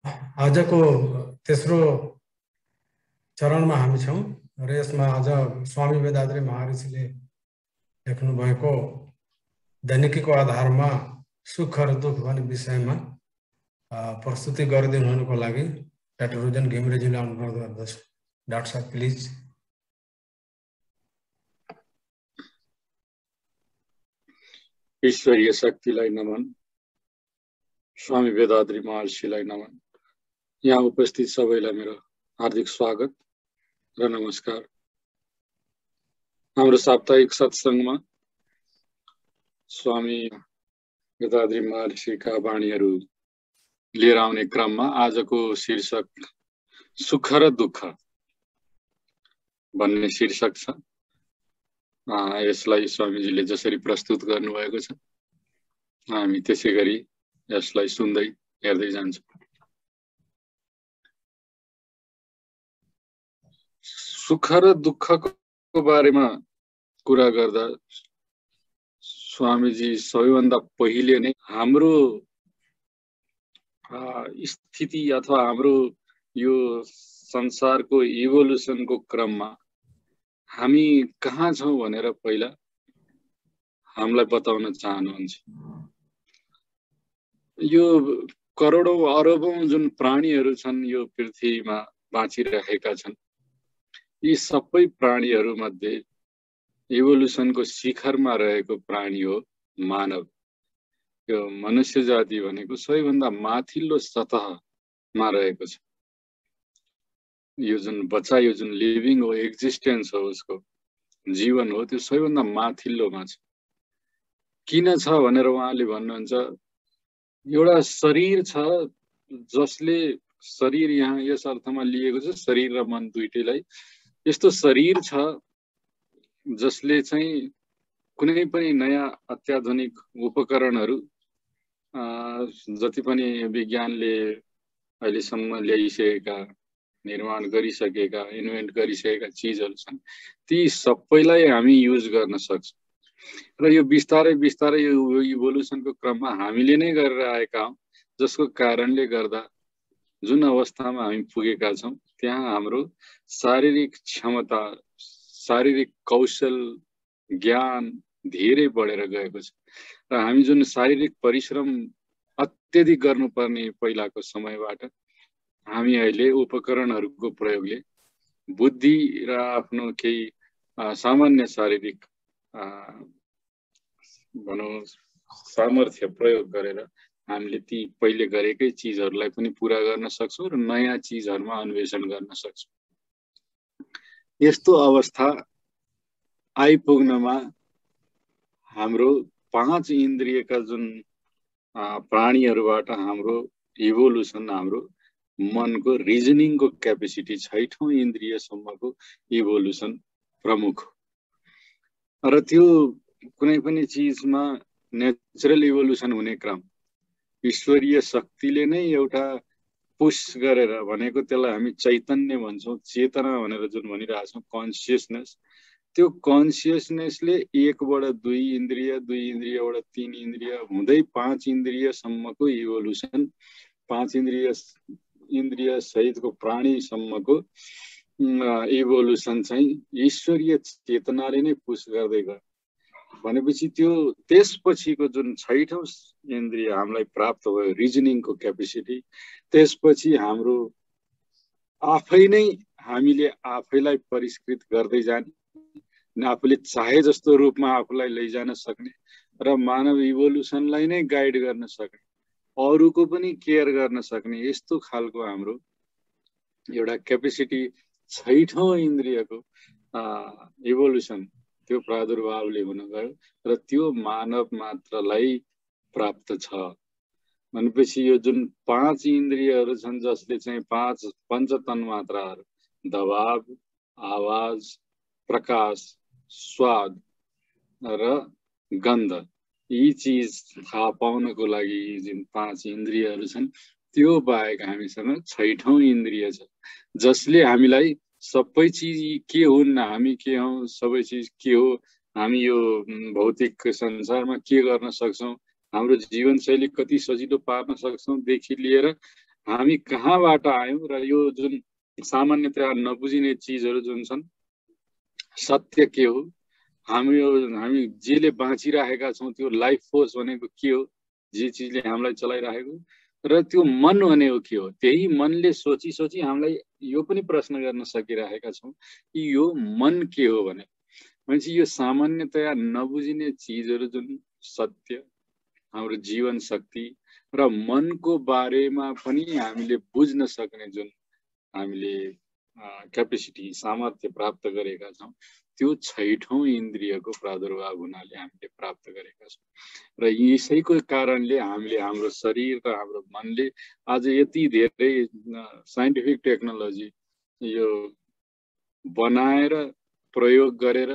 आजको तेस्रो चरणमा हामी छौं र यसमा आज स्वामी वेदाद्री महर्षिले लेख्नु भएको दैनिकीको आधारमा सुख र दुःख भन्ने विषयमा प्रस्तुति गरिदिनुको लागि डाक्टर रुजन घिमिरेजीलाई अनुरोध गर्दछु। डाक्टर साहब प्लिज। ईश्वरीय शक्तिलाई नमन, स्वामी वेदाद्री महर्षिलाई नमन। यहाँ उपस्थित सबैलाई मेरो हार्दिक स्वागत र नमस्कार। हाम्रो साप्ताहिक सत्संगमा स्वामी वेदाद्री महर्षिका वाणीहरू लिएर आउने क्रममा आजको शीर्षक सुख र दुःख भन्ने शीर्षक छ। यसलाई स्वामीजीले जसरी प्रस्तुत गर्नुभएको छ हामी त्यसै गरी यसलाई सुन्दै हेर्दै जान्छौँ। सुख र दुःखको बारेमा कुरा गर्दा स्वामीजी सबैभन्दा पहिले नै हाम्रो स्थिति अथवा हाम्रो यो संसारको इभोल्युसनको क्रममा हामी कहाँ छौं भनेर पहिला हामीलाई बताउन चाहनुहुन्छ। यो करोडौं अरबौं जुन प्राणीहरू छन् यो पृथ्वीमा बाँचिरहेका छन्, यी सबै प्राणीहरू मध्ये इभोल्युसनको शिखरमा रहेको प्राणी हो मानव। यो मनुष्य जाति भनेको सबैभन्दा माथिल्लो सतहमा रहेको छ। यो जुन बच्चा, यो जुन लिभिङ हो, एक्जिस्टेन्स हो, उसको जीवन हो, त्यो सबैभन्दा माथिल्लोमा छ। किन छ भनेर उहाँले भन्नुहुन्छ, एउटा शरीर छ जसले, शरीर यहाँ यस अर्थमा लिएको छ शरीर र मन दुईटैलाई, यस्तो शरीर छ जसले चाहिँ कुनै पनि नयाँ अत्याधुनिक उपकरणहरू जति पनि विज्ञानले अहिलेसम्म ल्याइसकेका, निर्माण गरिसकेका, इन्भेन्ट गरिसकेका चिजहरू छन्, ती सबैलाई हामी युज गर्न सक्छौँ। र यो बिस्तारै बिस्तारै यो इभोल्युसनको क्रममा हामीले नै गरेर आएका हौं, जसको कारणले गर्दा जुन अवस्थामा हामी पुगेका छौं त्यहाँ हाम्रो शारीरिक क्षमता, शारीरिक कौशल, ज्ञान धेरै बढेर गएको छ। र हामी जुन शारीरिक परिश्रम अत्यधिक गर्नुपर्ने पहिलाको समयबाट हामी अहिले उपकरणहरूको प्रयोगले बुद्धि र आफ्नो केही सामान्य शारीरिक भनौं सामर्थ्य प्रयोग गरेर हामीले ती पहिले गरेकै चिजहरूलाई पनि पूरा गर्न सक्छौं र नयाँ चिजहरूमा अन्वेषण गर्न सक्छौं। यस्तो अवस्था आइपुग्नमा हाम्रो 5 इन्द्रियका जुन प्राणीहरूबाट हाम्रो इभोल्युसन, हाम्रो मनको रिजनिङको क्यापेसिटी 6औं इन्द्रियसम्मको इभोल्युसन प्रमुख हो। र त्यो कुनै पनि चिजमा नेचुरल इभोल्युसन हुने क्रम ईश्वरीय शक्तिले नै एउटा पुश गरेर, भनेको त्यसलाई हामी चैतन्य भन्छौं, चेतना भनेर जुन भनिरहेछौं, कन्सियसनेस, त्यो कन्सियसनेसले 1 बाट 2 इन्द्रिय, 2 इन्द्रियबाट 3 इन्द्रिय हुँदै 5 इन्द्रियसम्मको इभोल्युसन, 5 इन्द्रिय सहितको प्राणीसम्मको इभोल्युसन चाहिँ ईश्वरीय चेतनाले नै पुश गर्दै गयो। भनेपछि त्यो त्यसपछिको जुन 6औं इन्द्रिय हामीलाई प्राप्त भयो, रिजनिङको क्यापेसिटी, त्यसपछि हाम्रो आफै नै हामीले आफैलाई परिष्कृत गर्दै जाने, आफूले चाहे जस्तो रूपमा आफूलाई लैजान सक्ने र मानव इभोल्युसनलाई नै गाइड गर्न सक्ने, अरूको पनि केयर गर्न सक्ने, यस्तो खालको हाम्रो एउटा क्यापेसिटी 6औं इन्द्रियको इभोल्युसन त्यो प्रादुर्भावले हुन गयो र त्यो मानव मात्रलाई प्राप्त छ। भनेपछि यो जुन 5 इन्द्रियहरू छन् जसले चाहिँ 5 पञ्चतन्मात्राहरू, दबाव, आवाज, प्रकाश, स्वाद र गन्ध, यी चिज थाहा पाउनको लागि यी जुन 5 इन्द्रियहरू छन् त्यो बाहेक हामीसँग 6औं इन्द्रिय छ जसले हामीलाई सबै चिज के हुन्, हामी के हौं, सबै चिज के हो, हामी यो भौतिक संसारमा के गर्न सक्छौं, हाम्रो जीवनशैली कति सजिलो पार्न सक्छौं देखि लिएर हामी कहाँबाट आयौं र यो जुन सामान्यतया नबुझिने चीजहरू जुन छन्, सत्य के हो, हामी जेले बाँचिरहेका छौं त्यो लाइफ फोर्स भनेको के हो, जे चीजले हामीलाई चलाइरहेको, र त्यो मन भनेको के हो। त्यही मनले सोची सोची हामीलाई यो पनि प्रश्न गर्न सकिरहेका छौं कि यो मन के हो भने। भनेपछि यो सामान्यतया नबुझिने चीजहरू जुन सत्य, हाम्रो जीवन शक्ति र मनको बारेमा पनि हामीले बुझ्न सक्ने जुन हामीले क्यापेसिटी, सामर्थ्य प्राप्त गरेका छौं, त्यो 6औं इन्द्रियको प्रादुर्भाव हुनाले हामीले प्राप्त गरेका छौं। र यसैको कारणले हामीले हाम्रो शरीर र हाम्रो मनले आज यति धेरै साइन्टिफिक टेक्नोलोजी यो बनाएर प्रयोग गरेर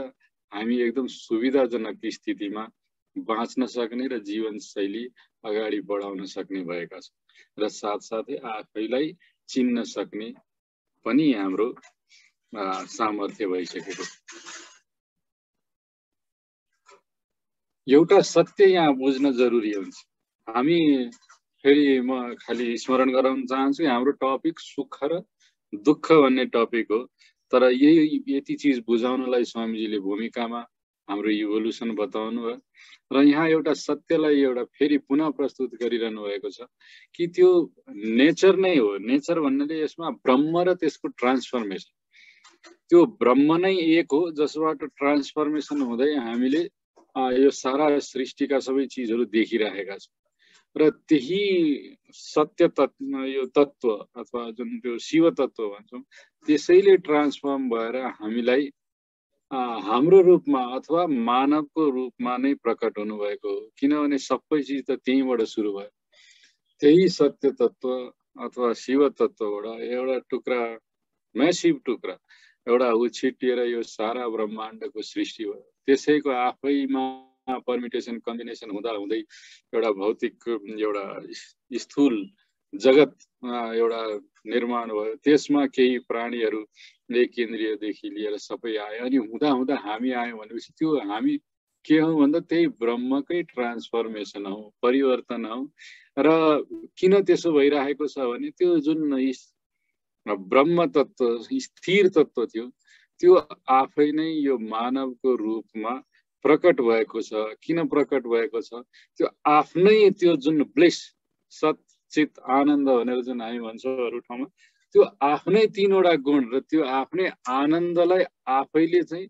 हामी एकदम सुविधाजनक स्थितिमा बाँच्न सक्ने र जीवनशैली अगाडि बढाउन सक्ने भएका छौं, र साथसाथै आफैलाई चिन्न सक्ने पनि हाम्रो सामर्थ्य भइसकेको। एउटा सत्य यहाँ बुझ्न जरुरी हुन्छ। हामी फेरि म खाली स्मरण गराउन चाहन्छु, हाम्रो टपिक सुख र दुःख भन्ने टपिक हो, तर यही यति चीज बुझाउनलाई स्वामीजीले भूमिकामा हाम्रो इभोल्युसन बताउनु भयो, र यहाँ एउटा सत्यलाई एउटा फेरि पुनः प्रस्तुत गरिरहनु भएको छ कि त्यो नेचर नै हो। नेचर भन्नाले यसमा ब्रह्म र त्यसको ट्रान्सफर्मेसन, त्यो ब्रह्म नै एक हो जसबाट ट्रान्सफर्मेसन हुँदै हामीले यो सारा सृष्टिका सबै चीजहरू देखिरहेका छौं, र त्यही सत्य तत्व, यो तत्व अथवा जुन त्यो शिव तत्व भन्छौं, त्यसैले ट्रान्सफर्म भएर हामीलाई हाम्रो रूपमा अथवा मानवको रूपमा नै प्रकट हुनुभएको हो। किनभने सबै चीज त त्यहीँबाट सुरु भयो। त्यही सत्य तत्व अथवा शिव तत्वबाट एउटा टुक्रा, म्यासिभ टुक्रा एउटा उछिटिएर यो सारा ब्रह्माण्डको सृष्टि भयो। त्यसैको आफैमा परमिटेसन कम्बिनेसन हुँदा हुँदै एउटा भौतिक एउटा स्थूल जगत एउटा निर्माण भयो। त्यसमा केही प्राणीहरू एक इन्द्रियदेखि लिएर सबै आए, अनि हुँदा हुँदा हामी आयौँ भनेपछि त्यो हामी के हौ भन्दा त्यही ब्रह्मकै ट्रान्सफर्मेसन हौ, परिवर्तन हौ। र किन त्यसो भइरहेको छ भने त्यो जुन ब्रह्म तत्व, स्थिर तत्व थियो, त्यो आफै नै यो मानवको रूपमा प्रकट भएको छ। किन प्रकट भएको छ? त्यो आफ्नै त्यो जुन ब्लिस, सच्चित आनन्द भनेर जुन हामी भन्छौँ अरू ठाउँमा, त्यो आफ्नै 3वटा गुण र त्यो आफ्नै आनन्दलाई आफैले चाहिँ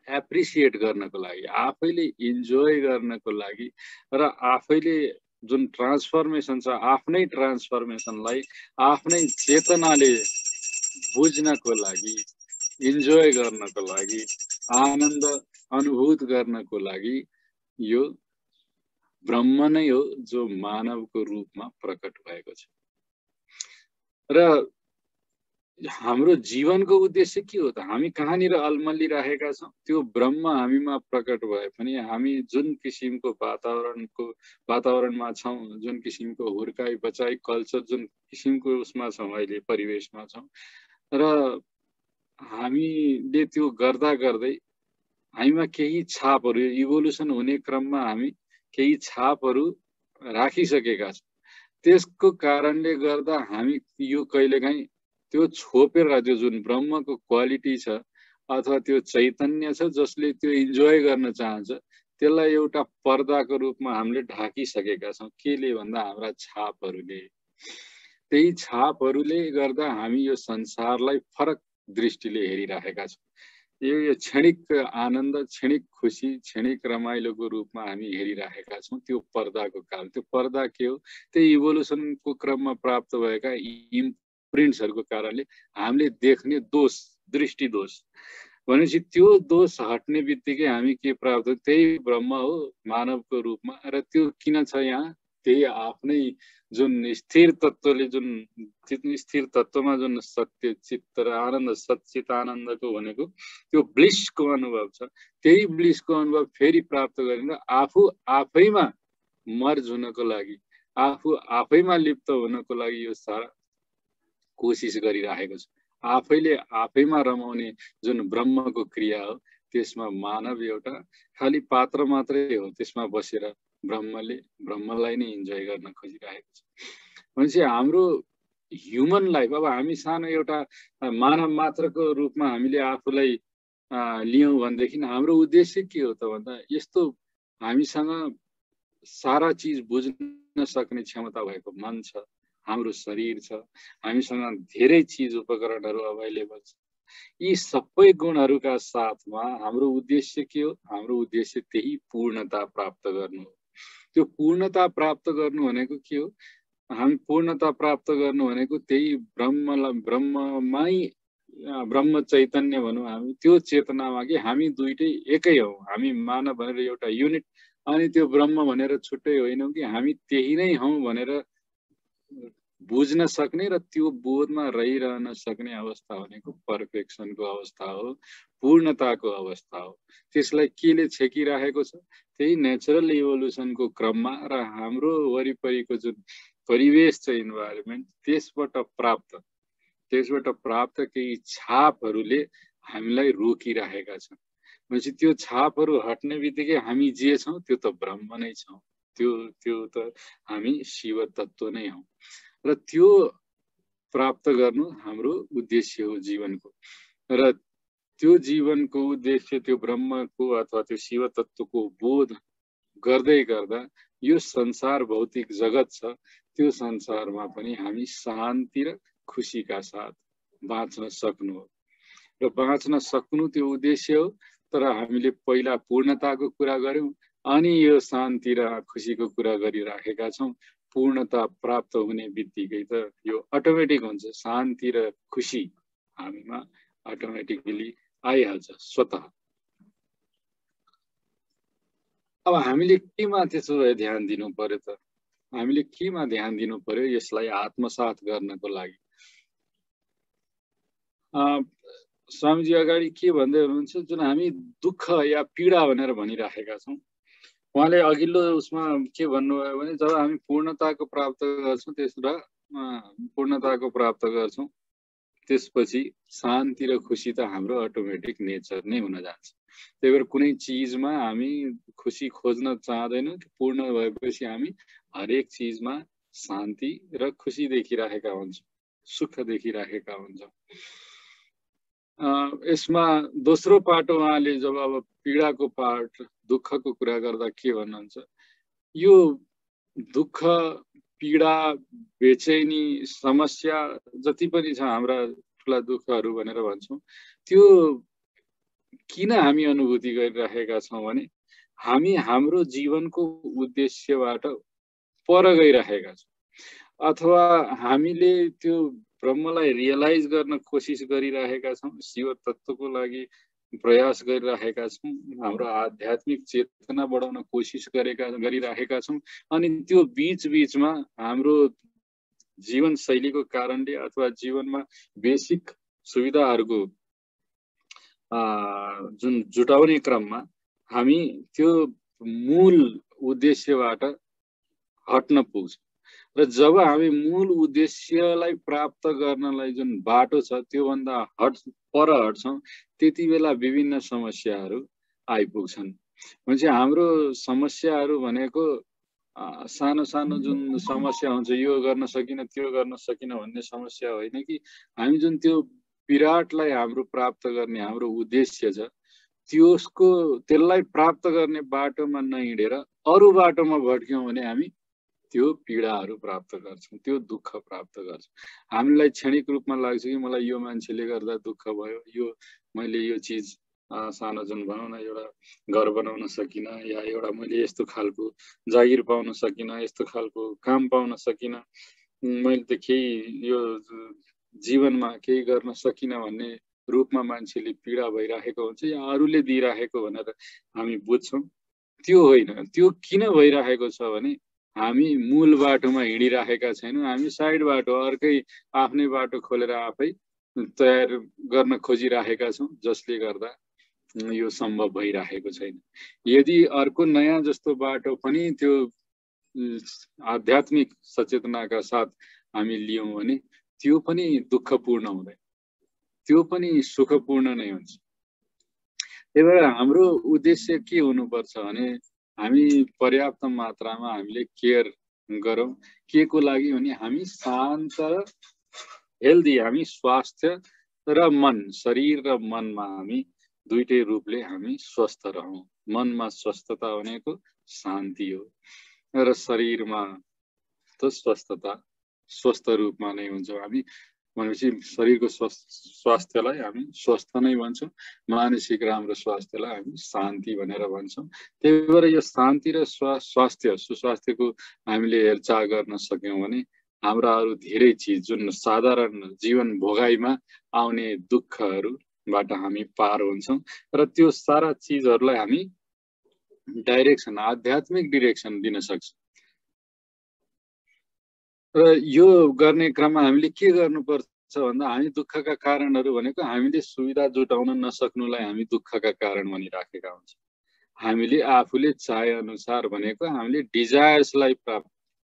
एप्रिसिएट गर्नको लागि, आफैले इन्जोय गर्नको लागि, र आफैले जुन ट्रान्सफर्मेसन छ, आफ्नै ट्रान्सफर्मेसनलाई आफ्नै चेतनाले बुझ्नको लागि, इन्जोय गर्नको लागि, आनन्द अनुभूत गर्नको लागि यो ब्रह्म नै हो जो मानवको रूपमा प्रकट भएको छ। र हाम्रो जीवनको उद्देश्य के हो त? हामी कहाँनिर अल्मलिरहेका छौँ? त्यो ब्रह्म हामीमा प्रकट भए पनि हामी जुन किसिमको वातावरणमा छौँ, जुन किसिमको हुर्काई बचाई कल्चर जुन किसिमको उसमा छौँ, अहिले परिवेशमा छौँ, र हामीले त्यो गर्दा गर्दै हामीमा केही छापहरू, इभोल्युसन हुने क्रममा हामी केही छापहरू राखिसकेका छौँ। त्यसको कारणले गर्दा हामी यो कहिलेकाहीँ त्यो छोपेर, त्यो जुन ब्रह्मको क्वालिटी छ अथवा त्यो चैतन्य छ जसले त्यो इन्जोय गर्न चाहन्छ, त्यसलाई एउटा पर्दाको रूपमा हामीले ढाकिसकेका छौँ। केले भन्दा हाम्रा छापहरूले। त्यही छापहरूले गर्दा हामी यो संसारलाई फरक दृष्टिले हेरिरहेका छौँ। यो क्षणिक आनन्द, क्षणिक खुसी, क्षणिक रमाइलोको रूपमा हामी हेरिरहेका छौँ। त्यो पर्दाको कारण। त्यो पर्दा के हो? त्यही इभोल्युसनको क्रममा प्राप्त भएका इम्प्रिन्ट्सहरूको कारणले हामीले देख्ने दोष, दृष्टि दोष। भनेपछि त्यो दोष हट्ने बित्तिकै हामी के प्राप्त? त्यही ब्रह्म हो मानवको रूपमा। र त्यो किन छ यहाँ? त्यही आफ्नै जुन स्थिर तत्वले, जुन स्थिर तत्वमा जुन सत्य चित्त र आनन्द, सच्चित आनन्दको भनेको त्यो ब्लिसको अनुभव छ। त्यही ब्लिसको अनुभव फेरि प्राप्त गरेर आफू आफैमा मर्ज हुनको लागि, आफू आफैमा लिप्त हुनको लागि यो सारा कोसिस गरिरहेको छ। आफैले आफैमा रमाउने जुन ब्रह्मको क्रिया हो, त्यसमा मानव एउटा खाली पात्र मात्रै हो। त्यसमा बसेर ब्रह्मलाई नै इन्जोय गर्न खोजिरहेको छ। भनेपछि हाम्रो ह्युमन लाइफ, अब हामी सानो एउटा मानव मात्रको रूपमा हामीले आफूलाई लियौँ भनेदेखि हाम्रो उद्देश्य के हो त भन्दा यस्तो हामीसँग सारा चिज बुझ्न सक्ने क्षमता भएको मन छ, हाम्रो शरीर छ, हामीसँग धेरै चिज उपकरणहरू अभाइलेबल छ। यी सबै गुणहरूका साथमा हाम्रो उद्देश्य के हो? हाम्रो उद्देश्य त्यही पूर्णता प्राप्त गर्नु हो। त्यो पूर्णता प्राप्त गर्नु भनेको के हो? हामी पूर्णता प्राप्त गर्नु भनेको त्यही ब्रह्ममै ब्रह्म चैतन्य भनौँ हामी, त्यो चेतनामा कि हामी दुईटै एकै हौ। हामी मानव भनेर एउटा युनिट अनि त्यो ब्रह्म भनेर छुट्टै होइनौँ कि हामी त्यही नै हौ भनेर बुझ्न सक्ने र त्यो बोधमा रहिरहन सक्ने अवस्था भनेको पर्फेक्सनको अवस्था हो, पूर्णताको अवस्था हो। त्यसलाई केले छेकिराखेको छ? त्यही नेचुरल इभोल्युसनको क्रममा र हाम्रो वरिपरिको जुन परिवेश छ, इन्भाइरोमेन्ट, त्यसबाट प्राप्त केही छापहरूले हामीलाई रोकिराखेका छन्। भनेपछि त्यो छापहरू हट्ने बित्तिकै हामी जे छौँ त्यो त ब्रह्म नै छौँ, त्यो त हामी शिव तत्त्व नै हौ। र त्यो प्राप्त गर्नु हाम्रो उद्देश्य हो जीवनको। र त्यो जीवनको उद्देश्य त्यो ब्रह्मको अथवा त्यो शिव तत्त्वको बोध गर्दै गर्दा यो संसार भौतिक जगत छ, त्यो संसारमा पनि हामी शान्ति र खुसीका साथ बाँच्न सक्नु हो। र बाँच्न सक्नु त्यो उद्देश्य हो। तर हामीले पहिला पूर्णताको कुरा गर्यौं, अनि यो शान्ति र खुसीको कुरा गरिराखेका छौं। पूर्णता प्राप्त हुने बित्तिकै त यो अटोमेटिक हुन्छ, शान्ति र खुसी हामीमा अटोमेटिकली आइहाल्छ स्वतः। अब हामीले केमा त्यसो भए ध्यान दिनु पर्यो त? हामीले केमा ध्यान दिनु पर्यो यसलाई आत्मसात गर्नको लागि? स्वामीजी अगाडि के भन्दै हुनुहुन्छ, जुन हामी दुःख या पीडा भनेर भनिराखेका छौं, उहाँले अघिल्लो उसमा के भन्नुभयो भने जब हामी पूर्णताको प्राप्त गर्छौं त्यसपछि शान्ति र खुसी त हाम्रो अटोमेटिक नेचर नै हुन जान्छ। त्यही भएर कुनै चिजमा हामी खुसी खोज्न चाहदैनौँ। पूर्ण भएपछि हामी हरेक चिजमा शान्ति र खुसी देखिराखेका हुन्छौँ, सुख देखिराखेका हुन्छौँ। यसमा दोस्रो पाटो उहाँले जब अब पीडाको पार्ट, दुःखको कुरा गर्दा के भन्नुहुन्छ, यो दुःख, पीडा, बेचैनी, समस्या जति पनि छ हाम्रा ठुला दुःखहरू भनेर भन्छौँ, त्यो किन हामी अनुभूति गरिराखेका छौँ भने हामी हाम्रो जीवनको उद्देश्यबाट पर गइराखेका छौँ, अथवा हामीले त्यो ब्रह्मलाई रियलाइज गर्न कोसिस गरिराखेका छौँ, शिव तत्त्वको लागि प्रयास गरिराखेका छौँ, हाम्रो आध्यात्मिक चेतना बढाउन कोसिस गरिराखेका छौँ। अनि त्यो बीचमा हाम्रो जीवन शैलीको कारणले अथवा जीवनमा बेसिक सुविधाहरूको जुन जुटाउने क्रममा हामी त्यो मूल उद्देश्यबाट हट्न पुग्छौँ। र जब हामी मूल उद्देश्यलाई प्राप्त गर्नलाई जुन बाटो छ त्योभन्दा पर हट्छौँ, त्यति बेला विभिन्न समस्याहरू आइपुग्छन्। भनेपछि हाम्रो समस्याहरू भनेको सानो सानो जुन समस्या हुन्छ, यो गर्न सकिन त्यो गर्न सकिन भन्ने समस्या होइन कि हामी जुन त्यो विराटलाई हाम्रो प्राप्त गर्ने हाम्रो उद्देश्य छ त्यसलाई प्राप्त गर्ने बाटोमा नहिँडेर अरू बाटोमा भट्क्यौँ भने हामी त्यो पीडाहरू प्राप्त गर्छौँ, त्यो दुःख प्राप्त गर्छौँ। हामीलाई क्षणिक रूपमा लाग्छ कि मलाई यो मान्छेले गर्दा दुःख भयो, यो मैले यो चिज सानो जुन भनौँ न एउटा घर बनाउन सकिनँ, या एउटा मैले यस्तो खालको जागिर पाउन सकिनँ, यस्तो खालको काम पाउन सकिनँ, मैले त केही यो जीवनमा केही गर्न सकिनँ भन्ने रूपमा मान्छेले पीडा भइराखेको हुन्छ या अरूले दिइराखेको भनेर हामी बुझ्छौँ। त्यो होइन। त्यो किन भइराखेको छ भने हामी मूल बाटोमा हिँडिराखेका छैनौँ, हामी साइड बाटो, अर्कै आफ्नै बाटो खोलेर आफै तयार गर्न खोजिराखेका छौँ, जसले गर्दा यो सम्भव भइराखेको छैन। यदि अर्को नयाँ जस्तो बाटो पनि त्यो आध्यात्मिक सचेतनाका साथ हामी लियौँ भने त्यो पनि दुःखपूर्ण हुँदैन, त्यो पनि सुखपूर्ण नै हुन्छ। त्यही भएर हाम्रो उद्देश्य के हुनुपर्छ भने हामी पर्याप्त मात्रामा हामीले केयर गरौँ। के को लागि भने हामी शान्त र हेल्दी, हामी स्वास्थ्य र मन, शरीर र मनमा हामी दुईटै रूपले हामी स्वस्थ रहौँ। मनमा स्वस्थता भनेको शान्ति हो र शरीरमा त स्वस्थता स्वस्थ रूपमा नै हुन्छ। हामी भनेपछि शरीरको स्वास्थ्यलाई हामी स्वस्थ नै भन्छौँ, मानसिक राम्रो स्वास्थ्यलाई हामी शान्ति भनेर भन्छौँ। त्यही भएर यो शान्ति र स्वास्थ्य सुस्वास्थ्यको हामीले हेरचाह गर्न सक्यौँ भने हाम्रा अरू धेरै चिज जुन साधारण जीवन भोगाइमा आउने दुःखहरूबाट हामी पार हुन्छौँ र त्यो सारा चिजहरूलाई हामी डाइरेक्सन, आध्यात्मिक डिरेक्सन दिन सक्छौँ। र यो गर्ने क्रममा हामीले के गर्नुपर्छ भन्दा हामी दुःखका कारणहरू भनेको हामीले सुविधा जुटाउन नसक्नुलाई हामी दुःखका कारण भनिराखेका हुन्छौँ। हामीले आफूले चाहे अनुसार भनेको हामीले डिजायर्सलाई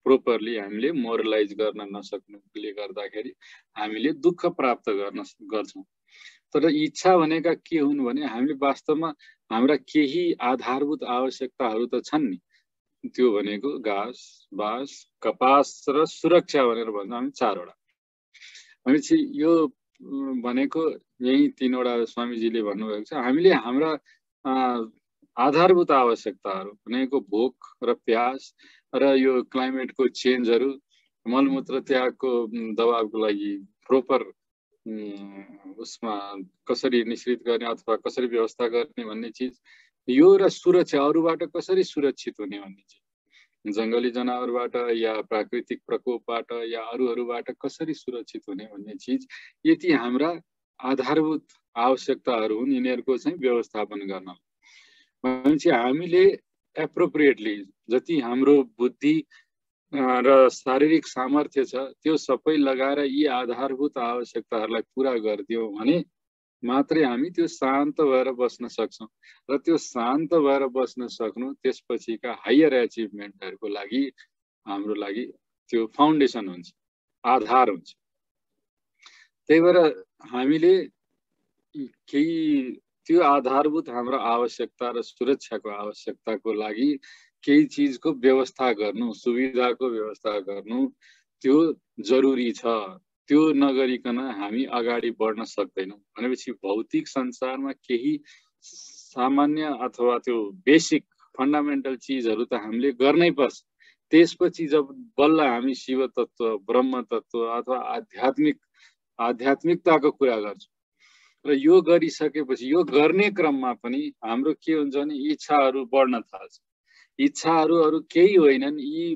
प्रोपरली हामीले मोरलाइज गर्न नसक्नुले गर्दाखेरि हामीले दुःख प्राप्त गर्छौँ। तर इच्छा भनेका के हुन् भने हामीले वास्तवमा हाम्रा केही आधारभूत आवश्यकताहरू त छन् नि, त्यो भनेको घाँस, बाँस, कपास र सुरक्षा भनेर भन्छौँ हामी चारवटा। भनेपछि यो भनेको यही तीनवटा स्वामीजीले भन्नुभएको छ। हामीले हाम्रा आधारभूत आवश्यकताहरू भनेको भोक र प्यास र यो क्लाइमेटको चेन्जहरू, मलमूत्र त्यागको दबावको लागि प्रोपर उसमा कसरी निश्चित गर्ने अथवा कसरी व्यवस्था गर्ने भन्ने चिज, यो र सुरक्षा, अरूबाट कसरी सुरक्षित हुने भन्ने चिज, जङ्गली जनावरबाट या प्राकृतिक प्रकोपबाट या अरूहरूबाट कसरी सुरक्षित हुने भन्ने चिज, यति हाम्रा आधारभूत आवश्यकताहरू हुन्। यिनीहरूको चाहिँ व्यवस्थापन गर्न भनेपछि हामीले एप्रोप्रिएटली जति हाम्रो बुद्धि र शारीरिक सामर्थ्य छ त्यो सबै लगाएर यी आधारभूत आवश्यकताहरूलाई पुरा गरिदियौँ भने मात्रै हामी त्यो शान्त भएर बस्न सक्छौँ। र त्यो शान्त भएर बस्न सक्नु त्यसपछिका हायर एचिभमेन्टहरूको लागि हाम्रो लागि त्यो फाउन्डेसन हुन्छ, आधार हुन्छ। त्यही भएर हामीले केही त्यो आधारभूत हाम्रो आवश्यकता र सुरक्षाको आवश्यकताको लागि केही चिजको व्यवस्था गर्नु, सुविधाको व्यवस्था गर्नु त्यो जरुरी छ। त्यो नगरिकन हामी अगाडि बढ्न सक्दैनौँ। भनेपछि भौतिक संसारमा केही सामान्य अथवा त्यो बेसिक फन्डामेन्टल चिजहरू त हामीले गर्नै पर्छ। त्यसपछि जब बल्ल हामी शिव तत्व, ब्रह्म तत्व अथवा आध्यात्मिकताको कुरा गर्छौँ र यो गरिसकेपछि यो गर्ने क्रममा पनि हाम्रो के हुन्छ भने इच्छाहरू बढ्न थाल्छ। इच्छाहरू अरू केही होइनन्, यी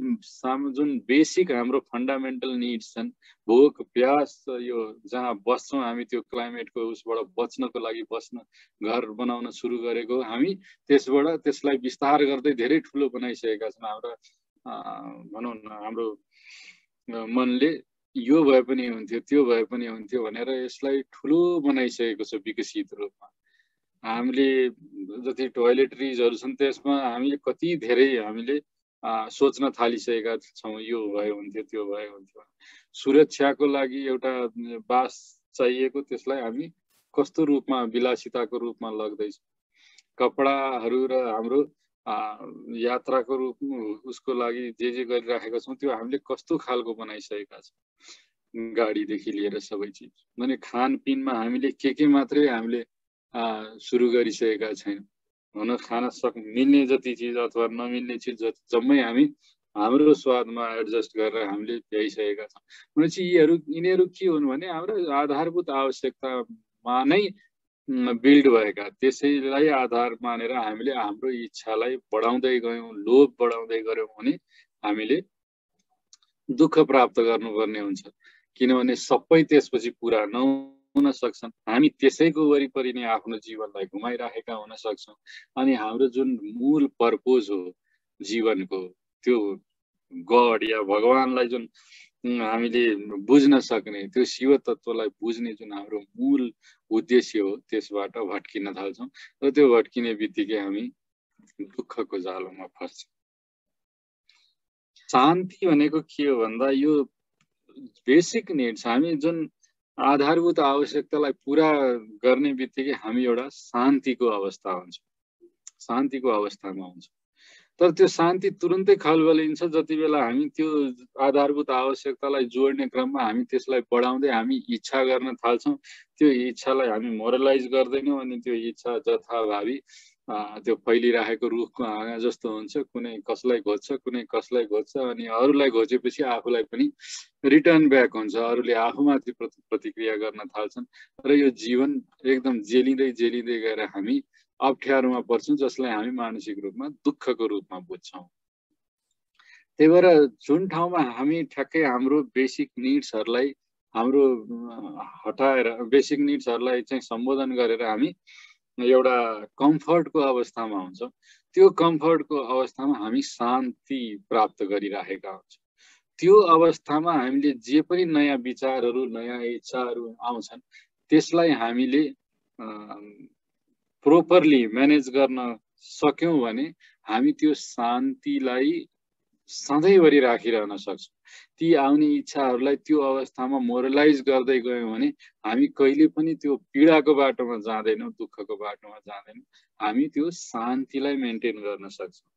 जुन बेसिक हाम्रो फन्डामेन्टल निड्स छन्, भोक, प्यास, यो जहाँ बस्छौँ हामी त्यो क्लाइमेटको उसबाट बच्नको लागि बस्न घर बनाउन सुरु गरेको हामी, त्यसबाट त्यसलाई विस्तार गर्दै धेरै ठुलो बनाइसकेका छौँ। हाम्रा भनौँ न हाम्रो मनले यो भए पनि हुन्थ्यो, त्यो भए पनि हुन्थ्यो भनेर यसलाई ठुलो बनाइसकेको छ विकसित रूपमा। हामीले जति टोयलेटरिजहरू छन् त्यसमा हामीले कति धेरै हामीले सोच्न थालिसकेका छौँ, यो भए हुन्थ्यो, त्यो भए हुन्थ्यो। सुरक्षाको लागि एउटा बास चाहिएको, त्यसलाई हामी कस्तो रूपमा विलासिताको रूपमा लग्दैछौँ। कपडाहरू र हाम्रो यात्राको रूप उसको लागि जे गरिराखेका छौँ त्यो हामीले कस्तो खालको बनाइसकेका छौँ, गाडीदेखि लिएर सबै चिज। भने खानपिनमा हामीले के मात्रै हामीले सुरु गरिसकेका छैनौँ। हुन खान मिल्ने जति चिज अथवा नमिल्ने चिज जम्मै हामी हाम्रो स्वादमा एडजस्ट गरेर हामीले ल्याइसकेका छौँ। भनेपछि यिनीहरू के हुन् भने हाम्रो आधारभूत आवश्यकतामा नै बिल्ड भएका, त्यसैलाई आधार मानेर हामीले हाम्रो इच्छालाई बढाउँदै गयौँ, लोभ बढाउँदै गयौँ भने हामीले दुःख प्राप्त गर्नुपर्ने हुन्छ। किनभने सबै त्यसपछि पुरा नहुन सक्छन्। हामी त्यसैको वरिपरि नै आफ्नो जीवनलाई घुमाइराखेका हुन सक्छौँ। अनि हाम्रो जुन मूल पर्पोज हो जीवनको, त्यो गड या भगवानलाई जुन हामीले बुझ्न सक्ने, त्यो शिव तत्त्वलाई बुझ्ने जुन हाम्रो मूल उद्देश्य हो त्यसबाट भट्किन थाल्छौँ र त्यो भट्किने बित्तिकै हामी दुःखको जालोमा फर्छौँ। शान्ति भनेको के हो भन्दा यो बेसिक निड्स, हामी जुन आधारभूत आवश्यकतालाई पुरा गर्ने बित्तिकै हामी एउटा शान्तिको अवस्था हुन्छ, शान्तिको अवस्थामा हुन्छ। तर त्यो शान्ति तुरुन्तै खलबलिन्छ जति बेला हामी त्यो आधारभूत आवश्यकतालाई जोड्ने क्रममा हामी त्यसलाई बढाउँदै हामी इच्छा गर्न थाल्छौँ। त्यो इच्छालाई हामी मोरलाइज गर्दैनौँ अनि त्यो इच्छा जथाभावी त्यो फैलिरहेको रुखको हाँगा जस्तो हुन्छ, कुनै कसलाई घोज्छ कुनै कसलाई घोज्छ अनि अरूलाई घोचेपछि आफूलाई पनि रिटर्न ब्याक हुन्छ, अरूले आफूमाथि प्रतिक्रिया गर्न थाल्छन् र यो जीवन एकदम जेलिँदै जेलिँदै गएर हामी अप्ठ्यारोमा पर्छौँ जसलाई हामी मानसिक रूपमा दुःखको रूपमा बुझ्छौँ। त्यही भएर जुन ठाउँमा हामी ठ्याक्कै हाम्रो बेसिक निड्सहरूलाई हाम्रो हटाएर बेसिक निड्सहरूलाई चाहिँ सम्बोधन गरेर हामी एउटा कम्फर्टको अवस्थामा हुन्छौँ, त्यो कम्फर्टको अवस्थामा हामी शान्ति प्राप्त गरिरहेका हुन्छौँ। त्यो अवस्थामा हामीले जे पनि नयाँ विचारहरू नयाँ इच्छाहरू आउँछन् त्यसलाई हामीले प्रोपरली म्यानेज गर्न सक्यौँ भने हामी त्यो शान्तिलाई सधैँभरि राखिरहन सक्छौँ। ती आउने इच्छाहरूलाई त्यो अवस्थामा मोरलाइज गर्दै गयौँ भने हामी कहिले पनि त्यो पीडाको बाटोमा जाँदैनौँ, दुःखको बाटोमा जाँदैनौँ, हामी त्यो शान्तिलाई मेन्टेन गर्न सक्छौँ।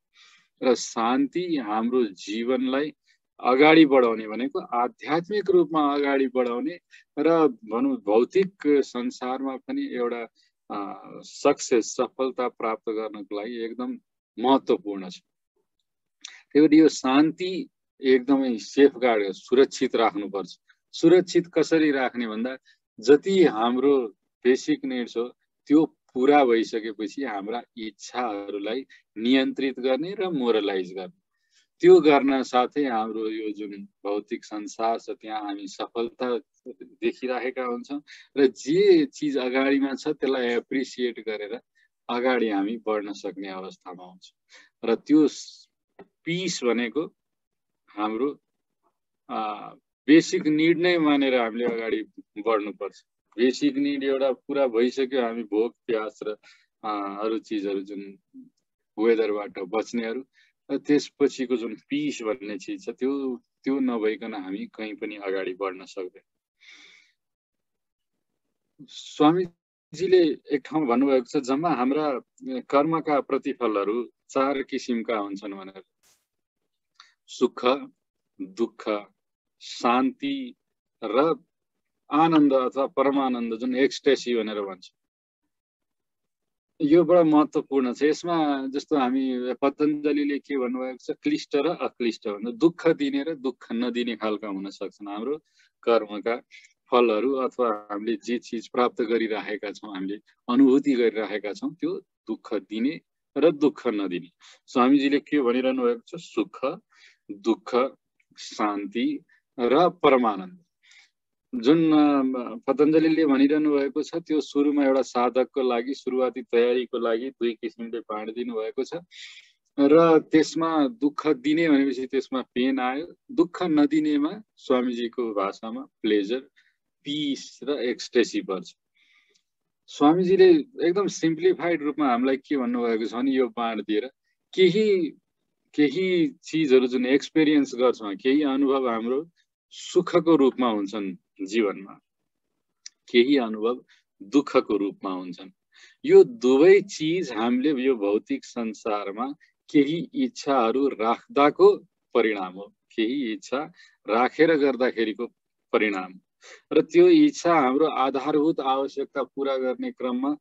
र शान्ति हाम्रो जीवनलाई अगाडि बढाउने भनेको आध्यात्मिक रूपमा अगाडि बढाउने र भनौँ भौतिक संसारमा पनि एउटा सक्सेस सफलता प्राप्त गर्नको लागि एकदम महत्त्वपूर्ण छ। त्यही भएर यो शान्ति एकदमै सेफगार्ड सुरक्षित राख्नुपर्छ। सुरक्षित कसरी राख्ने भन्दा जति हाम्रो बेसिक निड्स हो त्यो पुरा भइसकेपछि हाम्रा इच्छाहरूलाई नियन्त्रित गर्ने र मोरलाइज गर्ने, त्यो गर्न साथै हाम्रो यो जुन भौतिक संसार छ त्यहाँ हामी सफलता देखिरहेका हुन्छौँ र जे चिज अगाडिमा छ त्यसलाई एप्रिसिएट गरेर अगाडि हामी बढ्न सक्ने अवस्थामा हुन्छौँ। र त्यो पिस भनेको हाम्रो बेसिक निड नै मानेर हामीले अगाडि बढ्नुपर्छ। बेसिक निड एउटा पुरा भइसक्यो, हामी भोक प्यास र अरू चिजहरू जुन वेदरबाट बच्नेहरू, त्यसपछिको जुन पिस भन्ने चिज छ त्यो नभइकन हामी कहीँ पनि अगाडि बढ्न सक्दैन। स्वामीजीले एक ठाउँ भन्नुभएको छ जम्मा हाम्रा कर्मका प्रतिफलहरू 4 किसिमका हुन्छन् भनेर, सुख, दुःख, शान्ति र आनन्द अथवा परमानन्द जुन एक्सटेसी भनेर भन्छ। यो बडा महत्त्वपूर्ण छ। यसमा जस्तो हामी पतञ्जलिले के भन्नुभएको छ, क्लिष्ट र अक्लिष्ट भन्दा दुःख दिने र दुःख नदिने खालका हुन सक्छन् हाम्रो कर्मका फलहरू अथवा हामीले जे चिज प्राप्त गरिरहेका छौँ, हामीले अनुभूति गरिरहेका छौँ त्यो दुःख दिने र दुःख नदिने। स्वामीजीले के भनिरहनु भएको छ, सुख, दुःख, शान्ति र परमानन्द। जुन पतञ्जलिले भनिरहनु भएको छ त्यो सुरुमा एउटा साधकको लागि सुरुवाती तयारीको लागि 2 किसिमले बाँडिदिनु भएको छ र त्यसमा दुःख दिने भनेपछि त्यसमा पेन आयो, दुःख नदिनेमा स्वामीजीको भाषामा प्लेजर, पिस र एक्सटेसी पर्छ। स्वामीजीले एकदम सिम्प्लिफाइड रूपमा हामीलाई के भन्नुभएको छ भने यो बाँडिदिएर केही चिजहरू जुन एक्सपिरियन्स गर्छौँ, केही अनुभव हाम्रो सुखको रूपमा हुन्छन् जीवनमा, केही अनुभव दुःखको रूपमा हुन्छन्। यो दुवै चिज हामीले यो भौतिक संसारमा केही इच्छाहरू राख्दाको परिणाम हो, केही इच्छा राखेर गर्दाखेरिको परिणाम। र त्यो इच्छा हाम्रो आधारभूत आवश्यकता पूरा गर्ने क्रममा